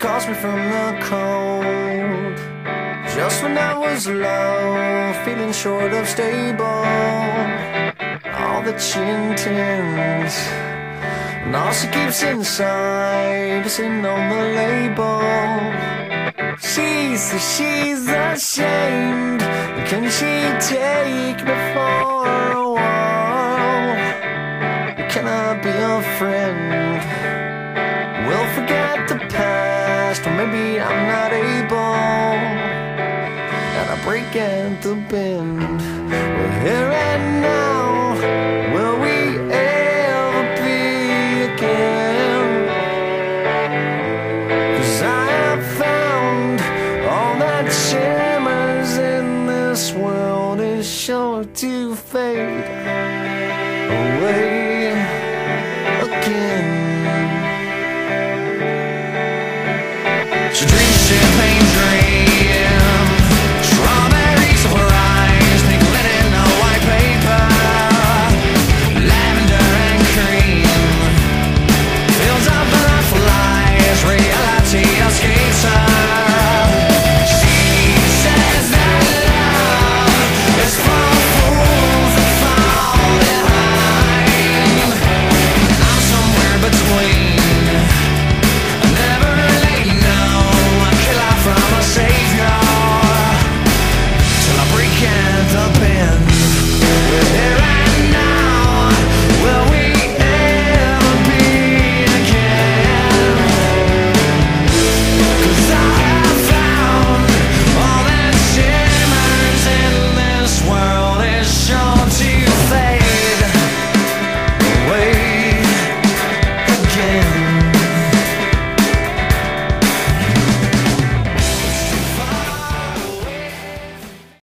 calls me from the cold. Just when I was low, feeling short of stable, all that she intends and all she keeps inside is in on the label. She says she's ashamed. Can she take me for a while? Can I be a friend? We'll forget the past, or maybe I'm not able, and I break at the bend. We're here and now. Will we ever be again? 'Cause I have found all that shimmers in this world is sure to fade away again. She drinks champagne